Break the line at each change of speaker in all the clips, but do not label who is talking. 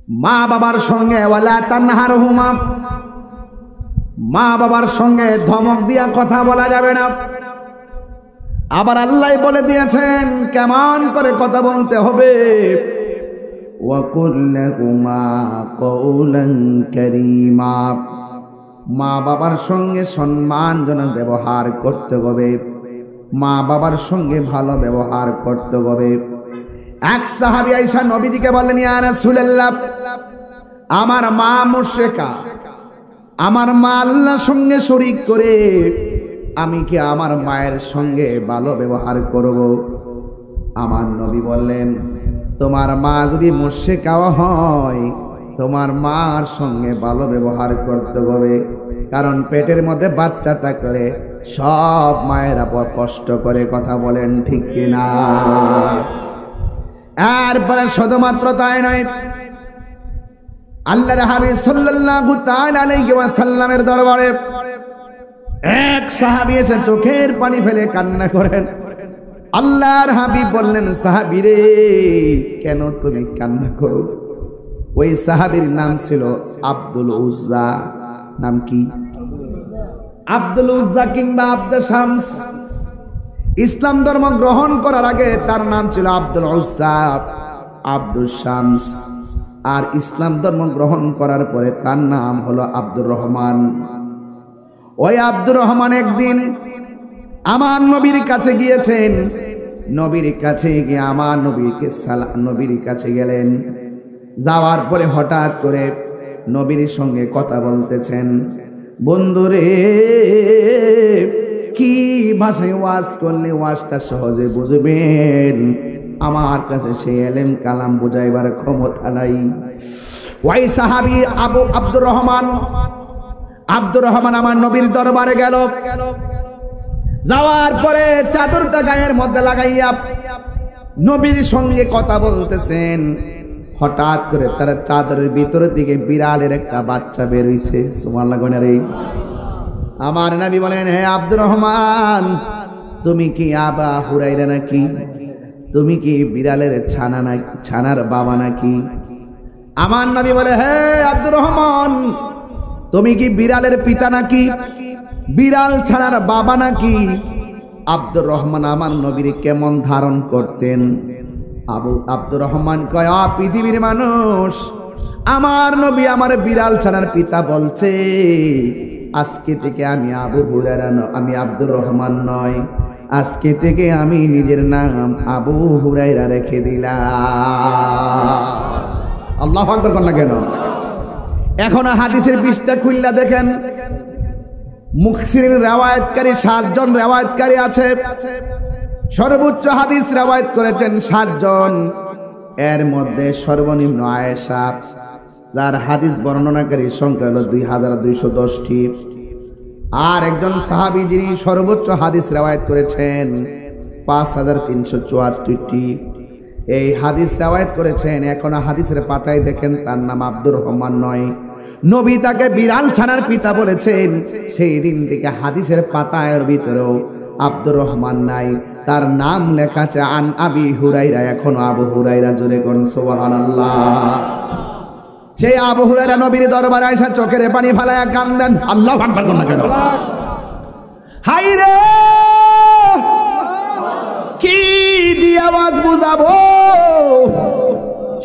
মা বাবার সঙ্গে ওয়ালা তানহারহুমা, মা বাবার সঙ্গে ধমক দিয়া কথা বলা যাবে না। আবার আল্লাহ বলে দিয়েছেন কেমন করে কথা বলতে হবে, ওয়াকুল লাহুমা কওলান কারীমা, মা বাবার সঙ্গে সম্মানজনক ব্যবহার করতে হবে, মা বাবার সঙ্গে ভালো ব্যবহার করতে হবে। এক সাহাবী আয়েশা নবীজিকে বললেন, ইয়া রাসূলুল্লাহ, আমার মা মুশরিকা, আমার মা আল্লাহর সঙ্গে শরীক করে, আমি কি আমার মায়ের সঙ্গে ভালো ব্যবহার করব? আমার নবী বললেন, তোমার মা যদি মুশরিকাও হয়, তোমার মার সঙ্গে ভালো ব্যবহার করতে হবে, কারণ পেটের মধ্যে বাচ্চা থাকলে সব মায়েরা পর কষ্ট করে কথা বলেন, ঠিক কিনা? এরপরে শুধুমাত্র তাই নয়, আল্লাহর হাবিব সাল্লাল্লাহু তাআলা আলাইহি ওয়াসাল্লামের দরবারে এক সাহাবী এসে চোখের পানি ফেলে কান্না করেন। আল্লাহর হাবিব বললেন, সাহাবী রে, কেন তুমি কান্না করো? ওই সাহাবীর নাম ছিল আব্দুল উজ্জা। নাম কি? আব্দুল উজ্জা কিংবা আব্দুল শামস। ইসলাম ধর্ম গ্রহণ করার আগে তার নাম ছিল আব্দুল উজ্জা, আব্দুল শামস। আর ইসলাম ধর্ম গ্রহণ করার পরে তার নাম হলো আব্দুর রহমান। ওই আব্দুর রহমান একদিন আমার নবীর কাছে গিয়েছেন। নবীর কাছে গিয়ে আমার নবীর কাছে গেলেন। যাওয়ার পরে হঠাৎ করে নবীর সঙ্গে কথা বলতেছেন। বন্ধুরে, কি ভাষায় ওয়াজ করলে ওয়াজটা সহজে বুঝবেন? আমার কাছে সেই এলেম কালাম বুঝাইবার ক্ষমতা নাই। ওই সাহাবী আব্দুর রহমান আমার নবীর দরবারে গেল। যাওয়ার পরে চাদরটা গায়ের মধ্যে লাগাইয়া নবীর সঙ্গে কথা বলতেছেন। হঠাৎ করে তার চাদরের ভিতরের দিকে বিড়ালের একটা বাচ্চা বের হইছে। সুবহানাল্লাহ গনে রে। আমার নবী বলেন, হে আব্দুর রহমান, তুমি কি আবা হুরাইরা নাকি? তুমি কি বিড়ালের ছানার বাবা নাকি? আমার নবী বলে, হে আব্দুর রহমান, তুমি কি বিড়ালের পিতা নাকি? বিড়াল ছানার বাবা নাকি? আব্দুর রহমান আমার নবীর কেমন ধারণ করতেন? আব্দুর রহমান কয়, পৃথিবীর মানুষ, আমার নবী আমার বিড়াল ছানার পিতা বলছে। আজকে থেকে আমি আবু হুরায়রা আমি আব্দুর রহমান নয়, আজকে থেকে আমি নিজের নাম আবু হুরায়রা রেখে দিলাম। আল্লাহু আকবার বলেন না কেন? এখন হাদিসের পৃষ্ঠা খুললা দেখেন, মুখসিরিন রিওয়ায়াতকারী 7 জন রিওয়ায়াতকারী আছে। সর্বোচ্চ হাদিস রিওয়ায়াত করেছেন 7 জন। এর মধ্যে সর্বনিম্ন আয়েশা, যার হাদিস বর্ণনাকারীর সংখ্যা হলো 2210টি। আর একজন সাহাবী যিনি সর্বোচ্চ হাদিস রিওয়ায়াত করেছেন 5374টি। এই হাদিস রিওয়ায়াত করেছেন। এখন হাদিসের পাতায় দেখেন তার নাম আব্দুর রহমান নয়, নবী তাকে বিড়াল ছানার পিতা বলেছেন। সেই দিন থেকে হাদিসের পাতায়ের ভিতরেও আব্দুর রহমান নাই, তার নাম লেখা আছে আন আবি হুরাইরা। এখনো আবু হুরাইরা, জোরে কোন সুবহানাল্লাহ। সেই আবু হুরায়রা নবীর দরবারে আয়েশা চোখের পানি ফেলায়া কান্দেন। আল্লাহু আকবার বলেন না কেন? হাই রে, কি দিয়ে আওয়াজ বুঝাবো?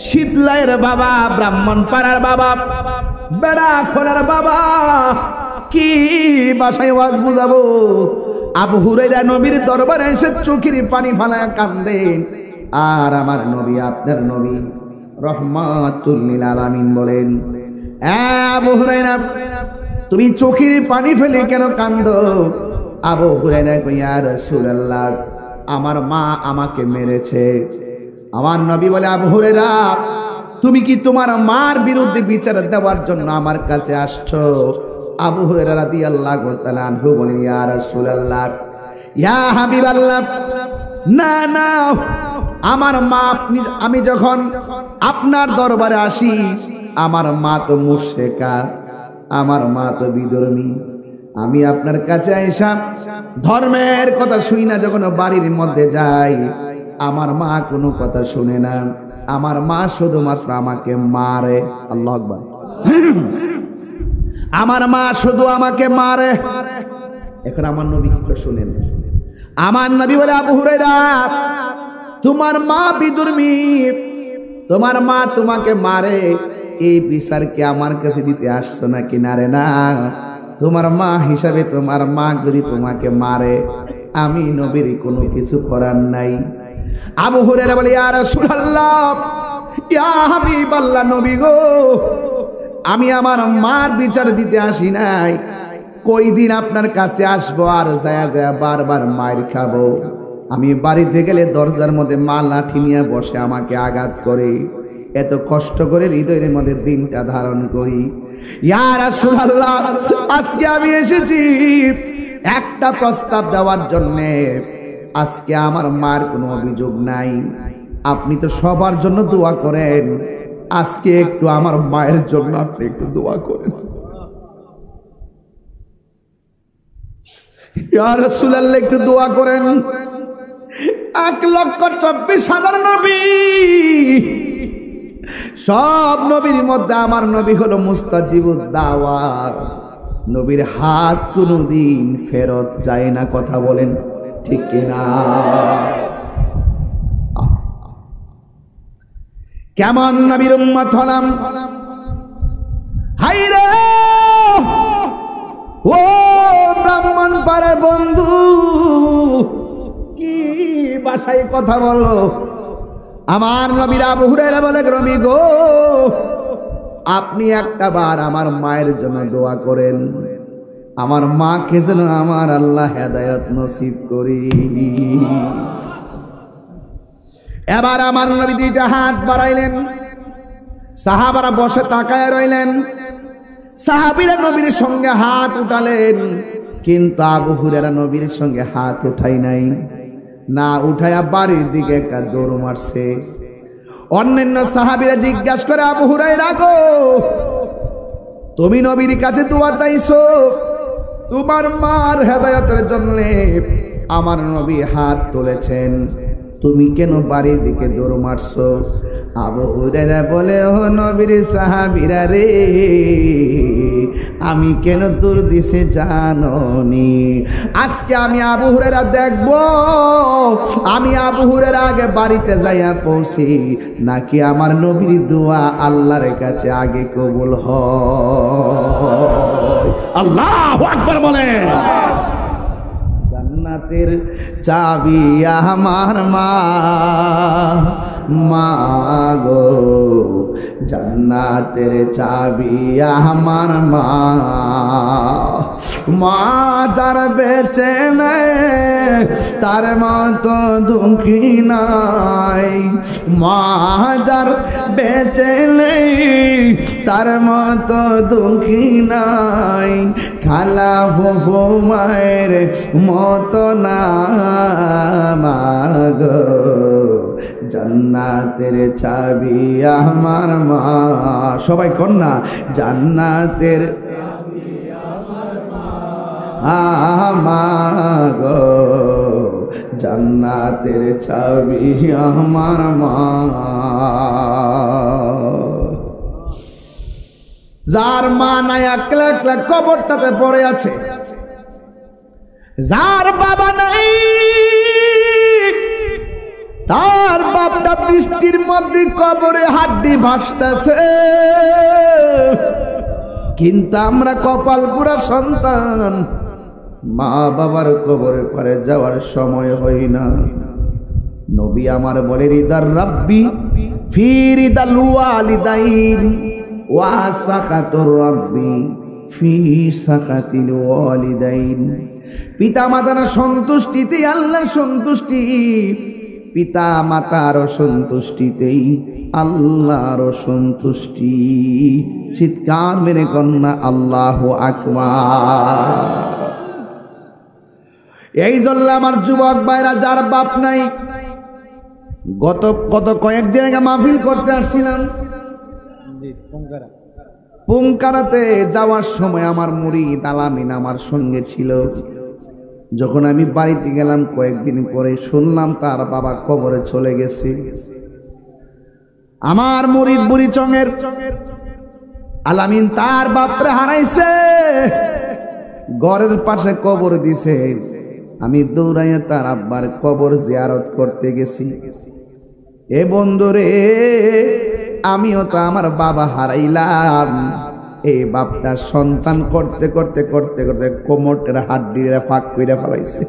শীতলাইয়ের বাবা, ব্রাহ্মণ পাড়ার বাবা, বেড়া খোলার বাবা, কি ভাষায় ওয়াজ বুঝাবো? আবু হুরায়রা নবীর দরবারে এসে চোখের পানি ফেলায়া কান্দেন। আর আমার নবী, আপনার নবী রহমাতুল লিল আলামিন বলেন, আবু হুরায়রা, তুমি চোখের পানি ফেলে কেন কান্দো? আবু হুরায়রা কয়, ইয়া রাসূলুল্লাহ, আমার মা আমাকে মেরেছে। আমার নবী বলে, আবু হুরায়রা, তুমি কি তোমার মার বিরুদ্ধে বিচার দেওয়ার জন্য আমার কাছে আসছো? আবু হুরায়রা রাদিয়াল্লাহু তাআলা আনহু বলেন, ইয়া রাসূলুল্লাহ, ইয়া হাবিবাল্লাহ, না না, আমার মা, আমি যখন আপনার দরবারে আসি, আমার মা তো মুশরিকা, আমার মা তো বিধর্মী। আমি আপনার কাছে আইসা ধর্মের কথা শুই না, যখন বাড়ির মধ্যে যাই আমার মা কোনো কথা শুনে না। আমার মা শুধুমাত্র আমাকে মারে। আল্লাহু আকবার। আমার মা শুধু আমাকে মারে। এখন আমার নবী কি করে শুনেন? আমার নবী বলে, আবু হুরায়রা, তোমার মা বিধর্মী, তোমার মা তোমাকে মারে, এই বিচার কি আমার কাছে দিতে আসছো নাকি? না রে না, তোমার মা হিসাবে তোমার মা যদি তোমাকে মারে, আমি নবীর কোনো কিছু করার নাই। আবু হুরায়রা বলে, ইয়া রাসূলুল্লাহ, ইয়া হাবিবাল্লাহ, নবী গো, আমি আমার মার বিচার দিতে আসি নাই, কই দিন আপনার কাছে আসবো আর যায়া যায়া বারবার মার খাবো? আমি বাড়িতে গেলে দরজার মধ্যে মা লাঠি নিয়ে বসে আমাকে আঘাত করে, এত কষ্ট করে হৃদয়ের মধ্যে দিনটা ধারণ করি। ইয়া রাসূলুল্লাহ, আজকে আমি এসেছি একটা প্রস্তাব দেওয়ার জন্য। আজকে আমার মার কোনো অভিযোগ নাই, আপনি তো সবার জন্য দোয়া করেন, আজকে একটু আমার মায়ের জন্য আপনি একটু দোয়া করেন। ইয়া রাসূলুল্লাহ, একটু দোয়া করেন। 1,24,000 নবী, সব নবীর মধ্যে আমার নবী হলো মুস্তাজিবুদ দাওয়াত। নবীর হাত কোনোদিন ফেরত যায় না। কথা বলেন ঠিক কিনা? কেমন নবীর উম্মত হলাম! হায়রে ও ব্রাহ্মণ পাড়ার বন্ধু, কি ভাষায় কথা বলো? আমার নবীর আবু হুরায়রা বলে, নবী গো, আপনি একটা বার আমার মায়ের জন্য দোয়া করেন, আমার মাকে যেন আমার আল্লাহ হেদায়েত নসিব করি। এবার আমার নবী দুইটা হাত বাড়াইলেন, সাহাবারা বসে তাকায় রইলেন। সাহাবীরা নবীর সঙ্গে হাত উঠালেন, কিন্তু আবু হুরায়রা নবীর সঙ্গে হাত উঠাই নাই, না উঠায়া বাড়ির দিকে একটা দৌড় মারছে। অন্যান্য সাহাবীরা জিজ্ঞাসা করে, আবু হুরায়রা গো, তুমি নবীর কাছে দোয়া চাইছো তোমার মার হেদায়েতের জন্য, আমার নবী হাত তুলেছেন, তুমি কেন বাড়ির দিকে দৌড় মারছো? আবু হুরায়রা বলে, ও নবীর সাহাবীরা রে, আমি কেন দূর দিছে জানোনি? আজকে আমি আবু হুরায়রা দেখব, আমি আবু হুরায়রা আগে বাড়িতে যাইয়া পৌঁছি নাকি আমার নবীর দোয়া আল্লাহর কাছে আগে কবুল হয়। আল্লাহু আকবার বলে। জান্নাতের চাবি আমার মা, মা গো, জান্নাতের চাবি আমার মা, মা যার বেঁচে নেই তার মতো দুঃখী নাই, মা যার বেঁচে নেই তার মতো দুঃখী নাই, খালা ফুফু মায়ের মতো না মা গো, জান্নাতের চাবি আমার মা। সবাই কন্যা, জান্নাতের মা গো, জান্নাতের চাবি আমার মা। যার মা নাই একলা একলা কবরটাতে পড়ে আছে, যার বাবা নাই তার বাপটা বৃষ্টির মধ্যে কবরে হাড্ডি ভাসতেছে, কিন্তু আমরা কপাল পুরা সন্তান, মা বাবার কবরের পারে যাওয়ার সময় হই না। নবী আমার বলে, রিদার রাব্বি ফি রিদাল ওয়ালিদাইন ওয়া সাকাতুর রাব্বি ফি সাকাতিল ওয়ালিদাইন। পিতা মাতার সন্তুষ্টিতে আল্লাহর সন্তুষ্টি, পিতা মাতার সন্তুষ্টিতেই আল্লাহর সন্তুষ্টি। চিৎকার মেরে কন্যা আল্লাহু আকবার। এই জন্য আমার যুবক ভাইরা, যার বাপ নাই, গত কয়েকদিন আগে মাহফিল করতে আসছিলাম, পুমকারাতে যাওয়ার সময় আমার মুরিদ আলামিন আমার সঙ্গে ছিল। যখন আমি বাড়িতে গেলাম কয়েকদিন পরে শুনলাম তার বাবা কবরে চলে গেছে। আমার মুরিদ বুড়ি চঙের আলামিন তার বাপরে হারাইছে, ঘরের পাশে কবর দিছে। আমি দৌড়াইয়া তার আব্বার কবর জিয়ারত করতে গেছি। এ বন্ধুরে, আমিও তো আমার বাবা হারাইলাম। এই বাপটা সন্তান করতে করতে করতে করতে কোমরের হাড্ডিরা ফাঁক করে ফেলাইছে।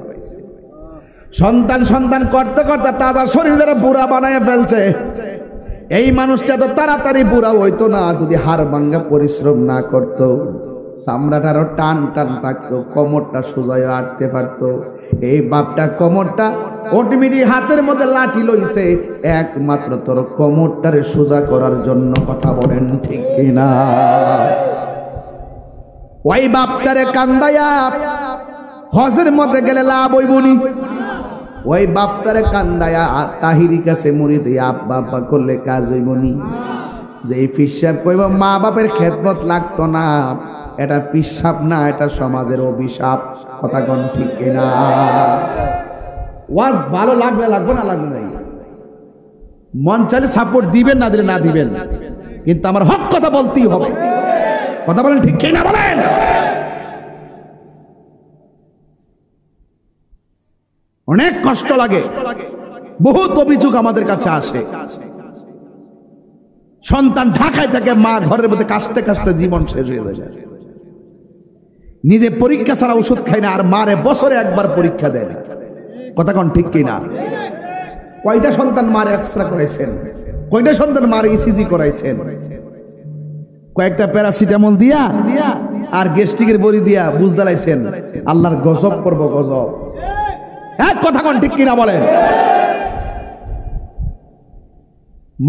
সন্তান সন্তান করতে করতে তাজা শরীরের বুড়া বানায় ফেলছে। এই মানুষটা তো তাড়াতাড়ি বুড়া হইতো না যদি হাড় ভাঙ্গা পরিশ্রম না করত। চামড়াটারও টান টান থাকতো, কোমরটা সোজায় আটতে পারতো। এই বাপটা কোমরটা অটোমেটিক হাতের মধ্যে লাঠি লইছে একমাত্র তোর কোমরটারে সোজা করার জন্য। কথা বলেন ঠিক কিনা? ওই বাপটারে কান্দায়া হজের মধ্যে গেলে লাভ হইবনি। ওই বাপটারে কান্দায়া তাহিরি কাছে মুড়ি দিয়ে আব্বা আব্বা করলে কাজ হইবনি। যে পিসাব কইব মা বাপের খেদমত লাগতো না, এটা পিসাব না, এটা সমাজের অভিশাপ। কথা কোন ঠিক কিনা? ওয়াজ ভালো লাগলে লাগবে না লাগবে না, মন চাইলে সাপোর্ট দিবেন, না দিলে না দিবেন, কিন্তু আমার হক কথা বলতেই হবে। কথা বলেন ঠিক কিনা বলেন? অনেক কষ্ট লাগে, বহুত অভিযোগ আমাদের কাছে আসে। সন্তান ঢাকায় থাকে, মা ঘরের মধ্যে কাশতে কাশতে জীবন শেষ হয়ে যায়। নিজে পরীক্ষা ছাড়া ওষুধ খায় না, আর মারে বছরে একবার পরীক্ষা দেয় না। কথা কোন ঠিক কিনা? কয়টা সন্তান মারে এক্সরে করাইছেন? কয়টা সন্তান মারে ইসিজি করাইছেন? কয়েকটা প্যারাসিটামল দিয়া আর গ্যাস্ট্রিকের বড়ি দিয়া বুঝ দালাইছেন। আল্লাহর গজব করব গজব। এক কথা কোন ঠিক কিনা বলেন?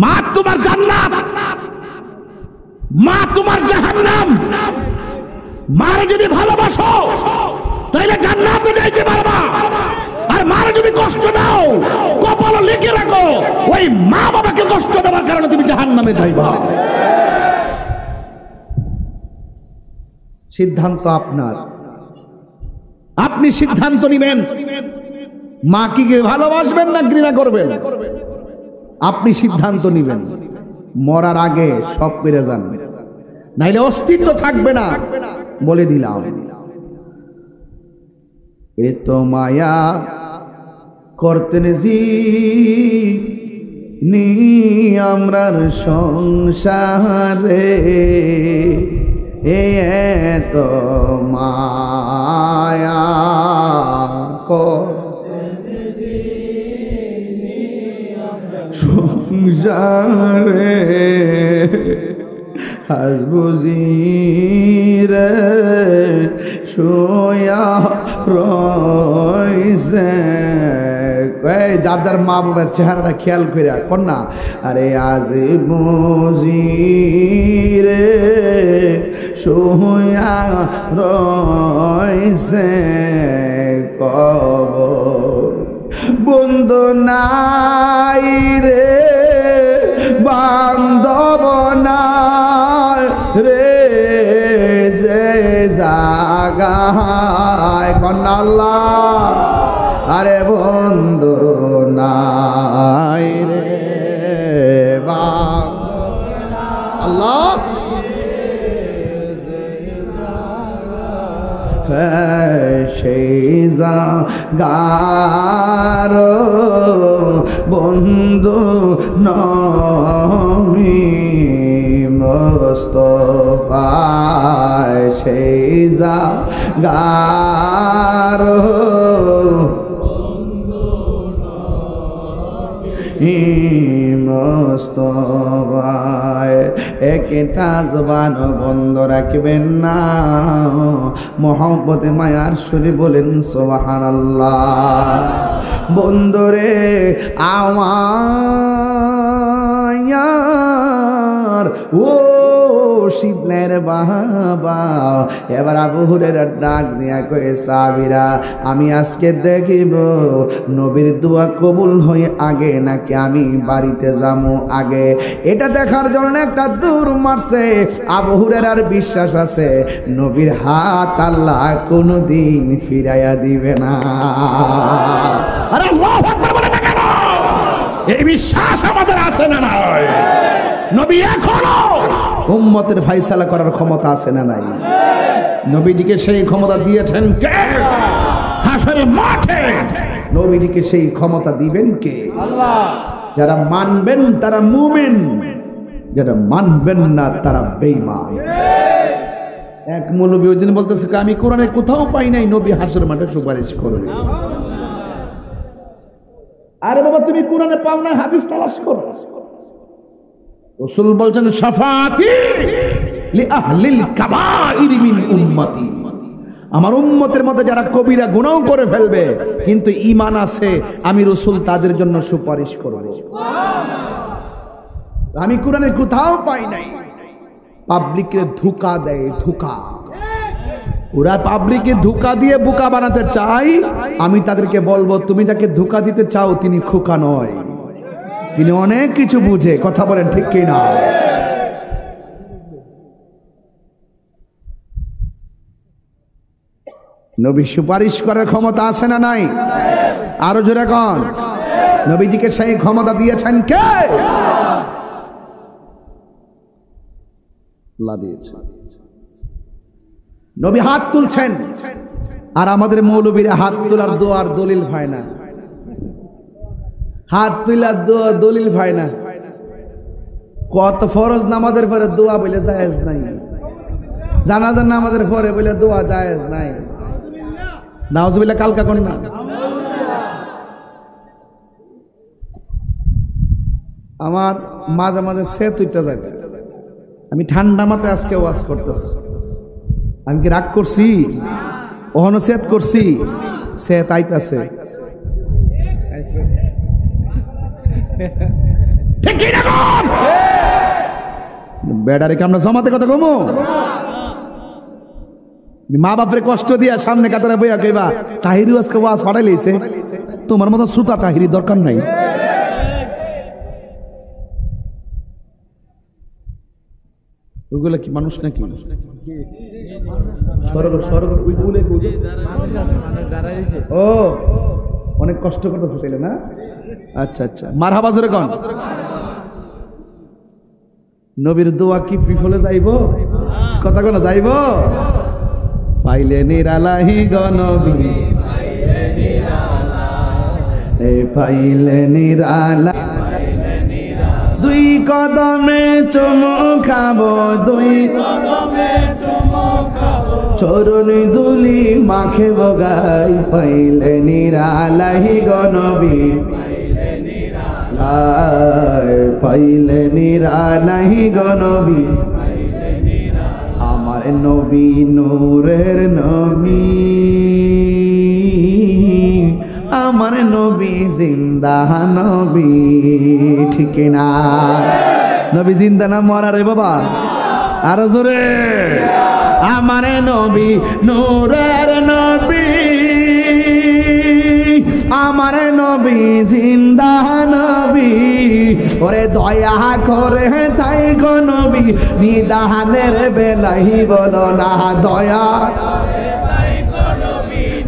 মা তোমার জান্নাত, মা তোমার জাহান্নাম। মারে যদি ভালোবাসো তাহলে জান্নাতে যাইতে পারবা, আর মারে যদি কষ্ট দাও কপালে লিখে রাখো ওই মা বাবাকে কষ্ট দেওয়ার কারণে তুমি জাহান্নামে যাইবা। সিদ্ধান্ত আপনার, আপনি সিদ্ধান্ত নিবেন মা কি ভালোবাসবেন না ঘৃণা করবেন। আপনি সিদ্ধান্ত নিবেন। মরার আগে সব পেরে যান, নাইলে অস্তিত্ব থাকবে না, বলে দিলাম। এ তো মায়া করতেন জি নি আমরার সংসারে, এ তো মায়া সংসারে আজ বুঝি রে শোয়া রইছে। যার যার মা বাবার চেহারাটা খেয়াল করে কন্যা, আরে আজ বুঝি রে শোয়া রইছে কবর, বন্ধু নাই রে বান্ধব নাই রে যে জাগায় কন্যা আল্লাহ, আরে বন্ধু নাই রে আল্লাহ, সেই জাগার বন্ধু নবী মুস্তাফা, সেই জাগার মুস্তাফা। একটা জবান বন্ধ রাখবেন না, মহব্বতে মায়ার সুরে বলেন সুবহানাল্লাহ। বন্ধুরে আমার ও শীতলের বাবা, এবার আবু হুরায়রা ডাক দিয়া কয়ে সাহাবীরা, আমি আজকে দেখিব নবীর দোয়া কবুল হয়ে আগে নাকি আমি বাড়িতে যাবো আগে। এটা দেখার জন্য একটা দৌড় মারছে। আবু হুরায়রার বিশ্বাস আছে নবীর হাত আল্লাহ কোনোদিন ফিরাইয়া দিবে না। আরে আল্লাহু আকবার বলে না কেন?
এই বিশ্বাস আমাদের আছে না নাই? নবী এখনো
উম্মতের ফায়সালা করার ক্ষমতা আছে না নাই? নবীজিকে সেই ক্ষমতা দিয়েছেন কে?
হাসরের মাঠে
নবীজিকে সেই ক্ষমতা দিবেন কে? আল্লাহ। যারা মানবেন তারা মুমিন, যারা মানবেন না তারা বেঈমান। এক মৌলবী ওই দিন বলতেছে আমি কোরআনে কোথাও পাই নাই নবী হাসরের মাঠে সুপারিশ করবে। আরে বাবা তুমি কোরআনে পাও না, হাদিস তালাশ করো। রাসূল বলছেন শাফাআতি লি আহলিল কাবাইর মিন উম্মতি, আমার উম্মতের মধ্যে যারা কবিরা গুনাহ করে ফেলবে কিন্তু ঈমান আছে, আমি রাসূল তাদের জন্য সুপারিশ করব। আমি কোরআনে কোথাও পাই নাই। পাবলিককে ধোঁকা দেয়, ধোঁকা। ওরা পাবলিককে ধোঁকা দিয়ে বোকা বানাতে চায়। আমি তাদেরকে বলবো তুমি তাকে ধোঁকা দিতে চাও, তিনি খোকা নয়, তিনি অনেক কিছু বুঝে। কথা বলেন ঠিক কি না? নবী সুপারিশ করার ক্ষমতা আছে না নাই? আরো জোরে কোন? নবীজিকে সেই ক্ষমতা দিয়েছেন কে? আল্লাহ দিয়েছে। নবী হাত তুলছেন আর আমাদের মৌলবীরা হাত তোলার দোয়ার দলিল পায় না, হাত তোলার দোয়া দলিল পায় না। কত ফরজ নামাজের পরে দোয়া বলে জায়েজ নাই, জানাজার নামাজের পরে বলে দোয়া জায়েজ নাই। নাউজুবিল্লাহ কালকা কোন না? আমার মাঝে মাঝে সে তুইতে যায়। আমি ঠান্ডা মাথায় আজকে ওয়াজ করতেছি। আমি কি রাগ করছি? ওহনো সেত করছি? সে তাইতাছে। বেড়ারে কি আমরা জমাতে কথা কমো? মা বাপরে কষ্ট দিয়া সামনে কাতারে বইয়া কইবা তাহিরি আজকে ওয়াজ পাঠাই লইছে, তোমার মতো শ্রোতা তাহিরি দরকার নাই। ওগুলা কি মানুষ নাকি? ও অনেক কষ্ট করতেছে তাইলে না? আচ্ছা আচ্ছা, মারহাবা জোরে কোন? নবীর দোয়া কি বিফলে যাইব? কথা কোন যাইব? পাইলে নিরালাহি গনবী, পাইলে নিরালা, দুই কদমে চুমু খাবো, দুই কদমে চুমু খাবো, চরণ দুলি মাখে বগাই, পাইলে নিরালাহি গনবী, পাইলে নিরালাহি গনবী, আমার নবী নূরের নবী, আমার নবী জিন্দা নবী। ঠিক না? নবী জিন্দা না মরা রে বাবা? আরো জোরে। আমার নবী নূরের নবী, আমার নবী জিন্দা নবী, ওরে দয়া করে তাই গো নবী, নিদানের বেলাই বলো না দয়া,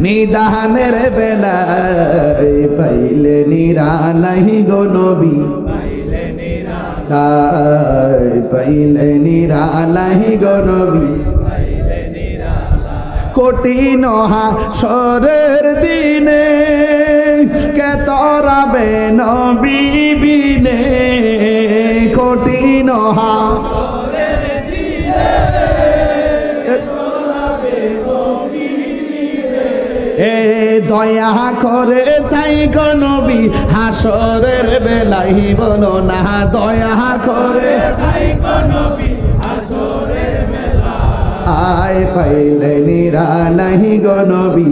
নিদানের বেলাই, পাইলে নিরালাই গো নবী, পাইলে নিরালাই গো নবী, কঠিন হাসরের দিনে কে তরাবে নবী বিনে, কঠিন হাসরের দিনে এ দয়া করে তাই গো নবী, হাসরের বেলাই বলো না দয়া করে তাই গো নবী, হাসরের বেলায়, আয় পাইলে নিরালাই গো নবী,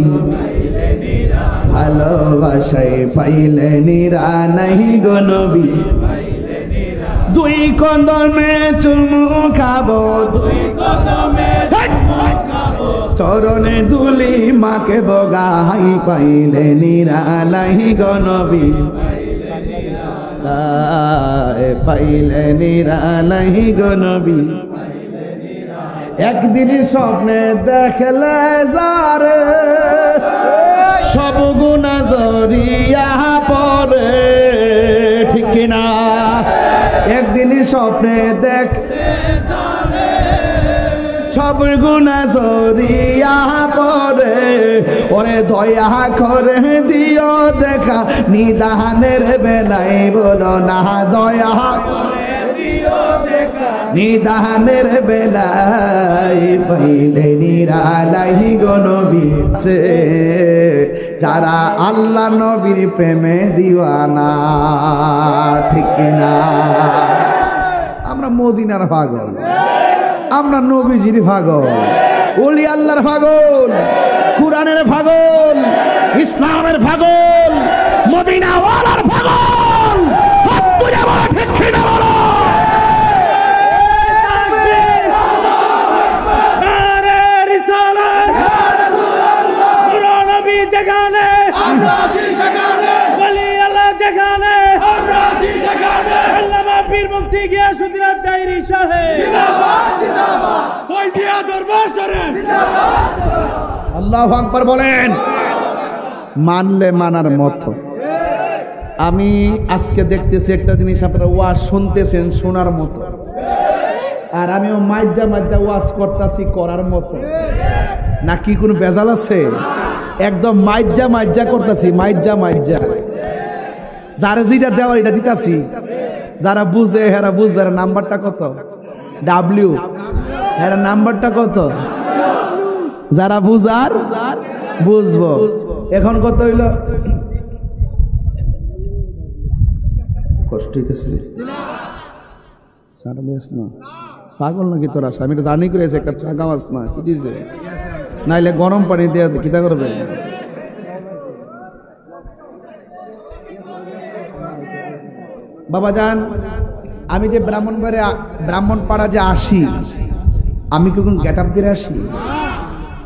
ভালোবাসায় পাইলে নিরালাই গো নবী, দুই কদমে চুমু খাবো, দুই কদমে চরণে দুলি মাকে বগাই, পাইলে নিরালাই গো নবী, পাইলে নিরালাই গো নবী। একদিন স্বপ্নে দেখলে যারে, সব গুনাহ জড়িয়া পড়ে। ঠিক স্বপ্নে দেখতে সব গুনাহ সরিয়া পড়ে ওরে দয়া করে দিও দেখা নিদানের বেলায় বলো না দয়া করে দিও দেখা নিদানের বেলায় পাইলে নিরালাই গো নবীছে যারা আল্লাহ নবীর প্রেমে দিওয়ানা ঠিক না আমরা মদিনার পাগল আমরা নবীজির পাগল ওলি আল্লাহর পাগল কুরআনের পাগল
ইসলামের পাগল মদিনাওয়ালার পাগল হাত তুলে বলো ঠিক কিনা বলো তাকবীর নারে রিসালাত ইয়া রাসূলুল্লাহ নূর নবী যেখানে আমরা আছি সেখানে ওলি আল্লাহ যেখানে আমরা আছি সেখানে আল্লামা পীর মুফতি গিয়াসউদ্দিন আদ-দাইরি সাহেব জিন্দাবাদ জিন্দাবাদ ফয়জিয়া দরবার শরীফ জিন্দাবাদ
আল্লাহু আকবার বলেন মানলে মানার মতো আমি আজকে দেখতেছি একটা জিনিস আপনারা ওয়াজ শুনতেছেন শোনার মতো আর আমিও মাইজা মাইজা ওয়াজ করতেছি করার মতো নাকি কোনো বেজাল আছে একদম মাইজা মাইজা করতেছি মাইজা মাইজা যারা যেটা দেওয়ার এটা দিতাছি যারা বুঝে হেরা বুঝবে নাম্বারটা কত ডাব্লিউ হেরা নাম্বারটা কত যারা বুঝার বুঝবো এখন কত হইল কষ্ট হইতেছে না পাগল নাকি তোরা আমি এটা জানি করেছে একটা চা গাছ না কি দিছে নাইলে গরম পানি দিয়ে কিতা করবে বাবা জান আমি যে ব্রাহ্মণপাড়া যে আসি আমি কি কোন গেট আপ দিয়ে আসি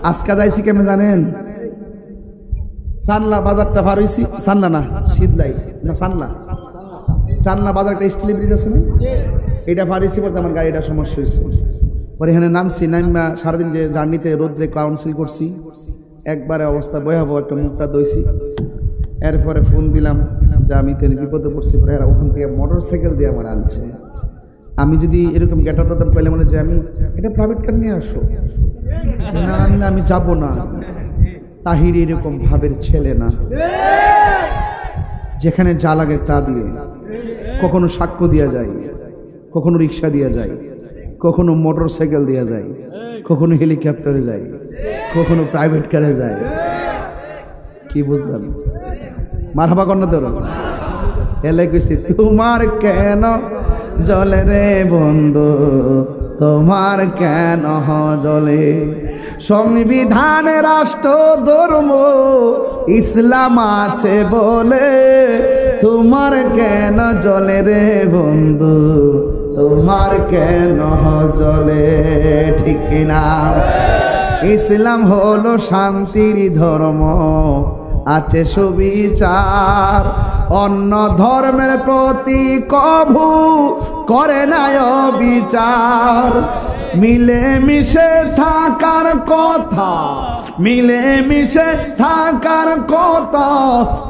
আজকে যাইছি কেমন জানেন চানলা বাজারটা পার হইছি চানলা না শীতলাই না চানলা চানলা বাজারটা স্টিল ব্রিজ আছে না এটা পার হইছি পরে আমার গাড়িটা সমস্যা হয়েছে পরে এখানে নামছি নামা সারাদিন যে জার্নিতে রোদ্রে কাউন্সিল করছি একবারে অবস্থা ভয়াবহ একটা মুখটা দইছি এরপরে ফোন দিলাম যে আমি তো বিপদে পড়ছি পরে ওখান থেকে মোটর সাইকেল দিয়ে আমার আনছে আমি যদি এরকম গেট আপ করতাম পেলে মনে যে আমি এটা প্রাইভেট কার নিয়ে আসো না আনলে আমি যাবো না তাহির এরকম ভাবের ছেলে না যেখানে যা লাগে তা দিয়ে কখনো সাক্ষ্য দিয়া যায় কখনো রিক্সা দিয়া যায় কখনো মোটর সাইকেল দিয়া যায় কখনো হেলিকপ্টারে যায় কখনো প্রাইভেট কারে যায় কি বুঝলাম মারহাবা কন্যা তোর এলে কুস্তি তোমার কেন জলে রে বন্ধু তোমার কেন জলে সংবিধানে রাষ্ট্র ধর্ম ইসলাম আছে বলে তোমার কেন জলে রে বন্ধু তোমার কেন জলে ঠিক না ইসলাম হলো শান্তির ধর্ম আছে সুবিচার অন্য ধর্মের প্রতি কভু করে না বিচার মিলেমিশে থাকার কথা মিলেমিশে থাকার কথা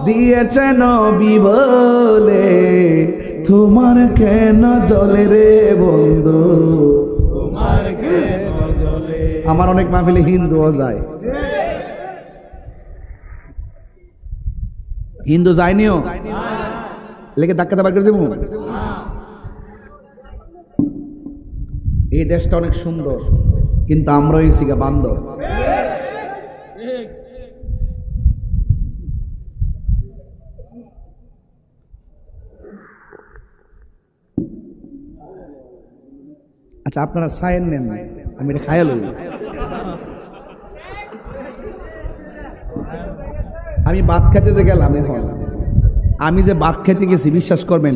দিয়েছে নবী বলে তোমার কেন জলে রে বন্ধু তোমার কেন জলে আমার অনেক মাহফিলে হিন্দুও যায় হিন্দু যায়নিও লেগে ধাক্কা দাবার করে দেব এই দেশটা অনেক সুন্দর কিন্তু আমরা হয়েছি গা বান্দর আচ্ছা আপনারা সায়েন নেন আমি এটা খায়াল হই আমি ভাত খেতে যে গেলাম এখন আমি যে ভাত খেতে গেছি বিশ্বাস করবেন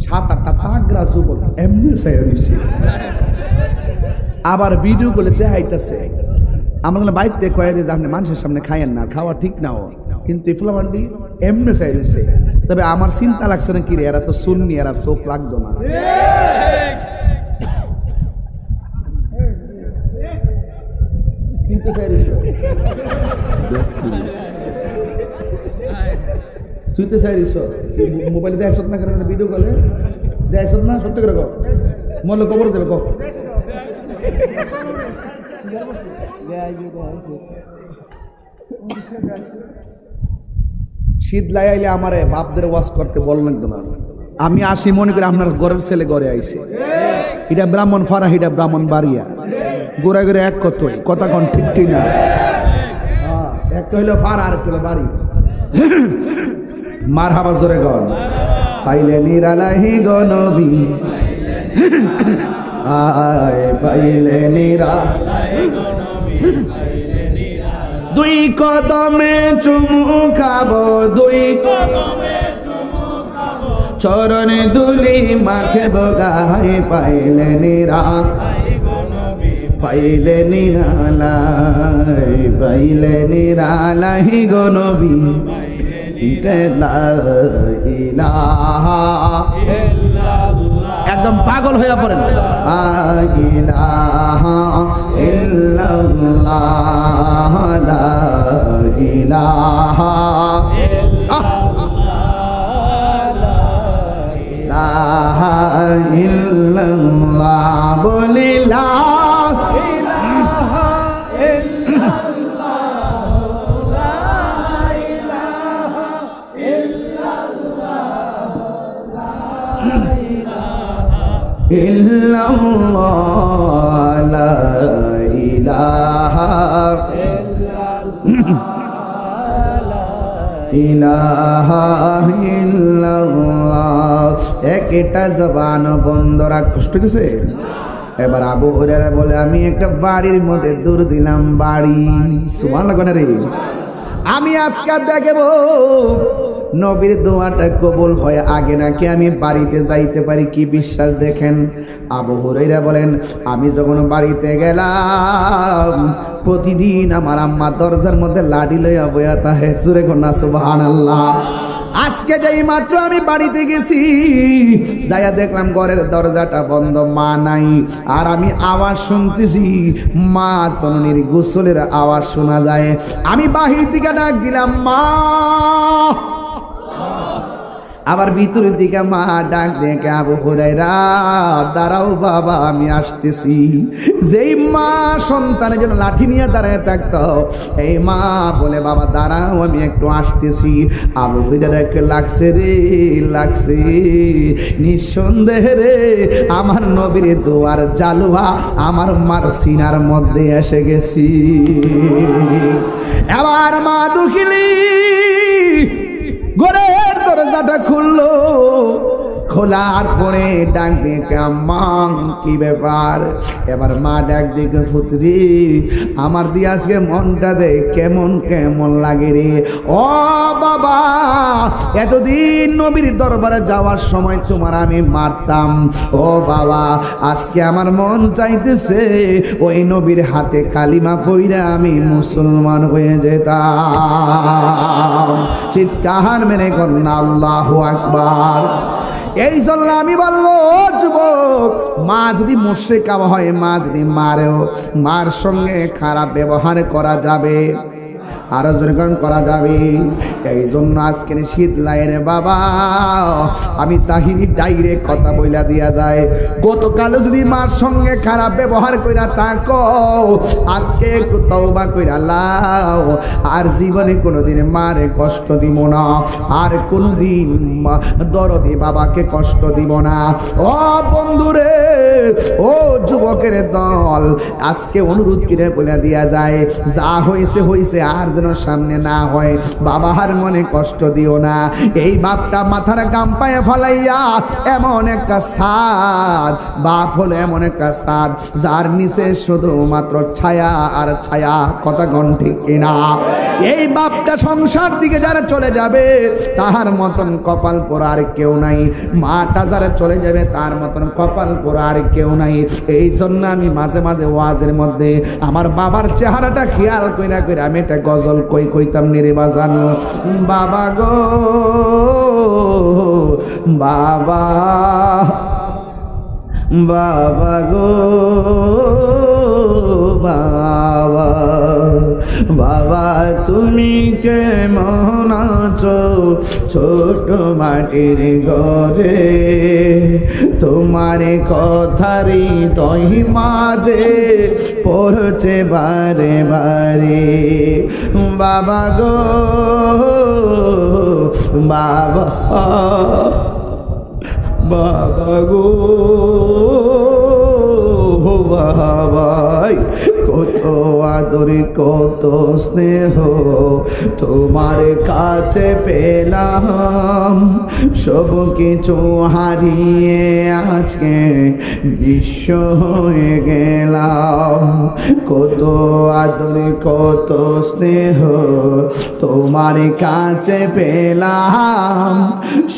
7-8টা তাগরা যুবক এমনি সাইছি আবার ভিডিও করে দেখাইতেছে আমার বাইতে কয়ে যে আপনি মানুষের সামনে খাইয়েন না খাওয়া ঠিক নাও কিন্তু ইফলামান্ডি এমনি সাইছে তবে আমার চিন্তা লাগছে না কি রে এরা তো সুন্নি এরা চোখ লাগতো না তুই তো চাইছ মোবাইলে দেখাইছ না ভিডিও কলে দেখাইছ না সত্যি করে মরলে কবর যাবে কো শীত লাগাইলে আমারে বাপদের ওয়াজ করতে বললেন তো না আমি আসি মনে করি আপনার ঘরের ছেলে ঘরে আইছে এটা ব্রাহ্মণ ফারা এটা ব্রাহ্মণ বাড়িয়া গোড়া গোড়া এক কতই কথা কোন ঠিক না একটা হইলো ফারা আর একটা হইলো বাড়ি মার হাবা জোরে গন পাইলে নিরালাহি গো নবী আয় পাইলে নিরালাহি গো নবী দুই কদমে চুমু খাবো দুই কদমে চুমু খাবো চরণে দুলি মাখবো গায়ে পাইলে নিরালাহি গো নবী পাইলে নিরালাই পাইলে নিরালাহি গো নবী একদম পাগল হয়ে পড়েন বলিলা illallah la ilaha illallah একটা জবান বন্ধরা কষ্ট দিছে এবার আবু হুরায়রা বলে আমি একটা বাড়ির মধ্যে দূর দিলাম বাড়ি সুবহানাল্লাহ রে আমি আজকে দেখব নবীর দোয়াটা কবুল হয় আগে নাকি আমি বাড়িতে যাইতে পারি কি বিশ্বাস দেখেন আবু হুরায়রা বলেন আমি যখন বাড়িতে গেলাম প্রতিদিন আমার আম্মা দরজার মধ্যে লাঠি লইয়া বইয়া তাহে সুরে কন্যা সুবহানাল্লাহ আজকে যেই মাত্র আমি বাড়িতে গেছি যাইয়া দেখলাম ঘরের দরজাটা বন্ধ মা নাই আর আমি আওয়াজ শুনতেছি মা জননীর গোসলের আওয়াজ শোনা যায় আমি বাহির দিকে ডাক দিলাম মা আবার ভিতরের দিকে মা ডাক দেখে আবু হুরায়রা দাঁড়াও বাবা আমি আসতেছি যেই মা সন্তানের জন্য লাঠি নিয়ে দাঁড়ায় থাকতো এই মা বলে বাবা দাঁড়াও আমি একটু আসতেছি আবু হুরায়রাকে লাগছে রে লাগছে নিঃসন্দেহে রে আমার নবীর দোয়ার জালুয়া আমার মার সিনার মধ্যে এসে গেছি এবার মা দুখিলি ঘরের দরজাটা খুললো খোলার পরে ডাক দেখে আম্মা কি ব্যাপার এবার মা ডাক দেখে পুত্রি আমার দিয়ে আজকে মনটা দে কেমন কেমন লাগে রে ও বাবা এতদিন নবীর দরবারে যাওয়ার সময় তোমার আমি মারতাম ও বাবা আজকে আমার মন চাইতেছে ওই নবীর হাতে কালিমা পইরা আমি মুসলমান হয়ে যেতাম চিৎকার মেরে কন্যা আল্লাহু আকবার এই জন্য আমি বলবো যুবক মা যদি মুশরিকা হয় মা যদি মারেও মার সঙ্গে খারাপ ব্যবহার করা যাবে আর যেরকম করা যাবে এই জন্য আজকের শীত লাইনের বাবা আমি তাহিরি ডাইরেক্ট কথা বইলা দিয়া যায় গতকালও যদি মার সঙ্গে খারাপ ব্যবহার কইরা থাকো আজকে একটু তওবা কইরা লাও আর জীবনে কোনোদিন মারে কষ্ট দিব না আর কোনোদিন দরদি বাবাকে কষ্ট দিব না ও বন্ধুরে ও যুবকের দল আজকে অনুরোধ করে বলে দিয়া যায় যা হয়েছে হয়েছে আর যেন সামনে না হয় বাবার মনে কষ্ট দিও না এই বাপটা মাথার গাম পায়ে ফলাইয়া এমন একটা সাদ বাপ হলো এমন একটা সাদ যার নিচে শুধুমাত্র ছায়া আর ছায়া কথা গণ ঠিক কিনা এই বাপটা সংসার দিকে যারা চলে যাবে তাহার মতন কপাল পোড়া আর কেউ নাই মাটা যারা চলে যাবে তার মতন কপাল পোড়া আর কেউ নাই এই জন্য আমি মাঝে মাঝে ওয়াজের মধ্যে আমার বাবার চেহারাটা খেয়াল কইরা কইরা আমি একটা গজল কইতাম নিরে বাজানো বাবা গো বাবা বাবা গো বাবা, বাবা তুমি কেমন আছো ছোট মাটির ঘরে, তোমার কথারই তৈ মাঝে পড়ছে বারে বারে। বাবা গো বাবা, বাবা গো বাবাই, কত আদর কত স্নেহ তোমার কাছে পেলাম, সব কিছু হারিয়ে আজকে নিঃস্ব হয়ে গেলাম। কত আদর কত স্নেহ তোমার কাছে পেলাম,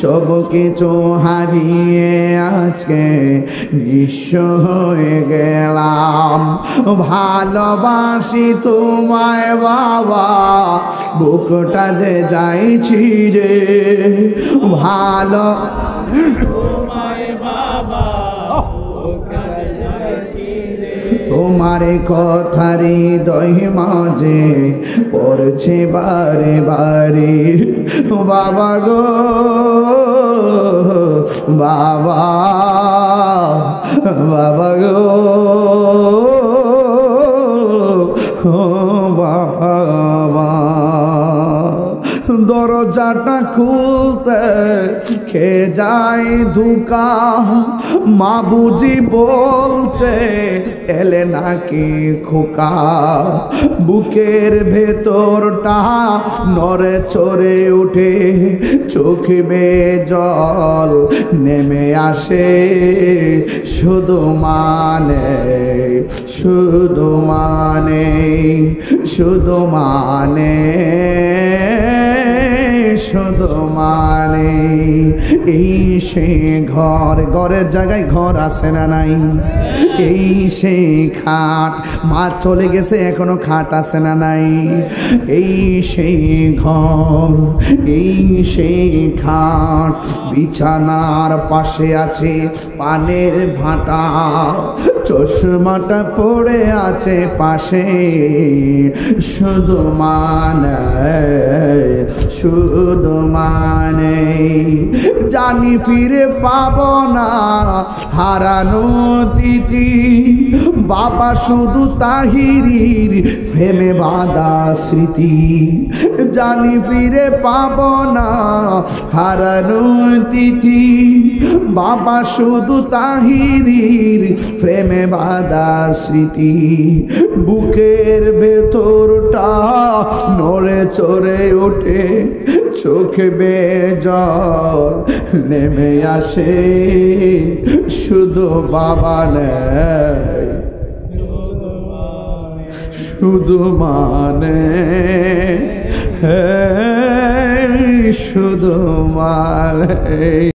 সব কিছু হারিয়ে আজকে নিঃস্ব হয়ে গেলাম। ভালোবাসি তোমায় বাবা, বুকটা যে যাইছি রে, ভালো তোমার কথারি দই মাঝে পড়ছে বারে বারে। বাবা গো বাবা, বাবা গো বাবা, দরজাটা খুলতে খে যায় ধোঁকা, মা বুঝি বলছে এলে নাকি খোকা, বুকের ভেতরটা নড়ে চড়ে উঠে, চোখ বেয়ে জল নেমে আসে, শুধু মানে শুধু মানে শুধু মানে শুধু মানে। এই সে ঘর, ঘরের জায়গায় ঘর আছে না নাই? এই সেই খাট, মা চলে গেছে এখনো খাট আছে না নাই? এই সেই ঘর, এই সেই খাট, বিছানার পাশে আছে পানের ভাটা, চশমাটা পড়ে আছে পাশে, শুধু মানে শুধু মানে। জানি ফিরে পাবো না হারানো দিদি, বাবা শুধু তাহিরির প্রেমে বাঁধা স্মৃতি। জানি ফিরে পাবো না হারানো তিথি, বাবা শুধু তাহিরির প্রেমে বাঁধা স্মৃতি। বুকের ভেতরটা নড়ে চড়ে ওঠে, চোখে বেয়ে জল নেমে আসে, শুধু বাবা নেই শুধু মানে, শুধু মানে।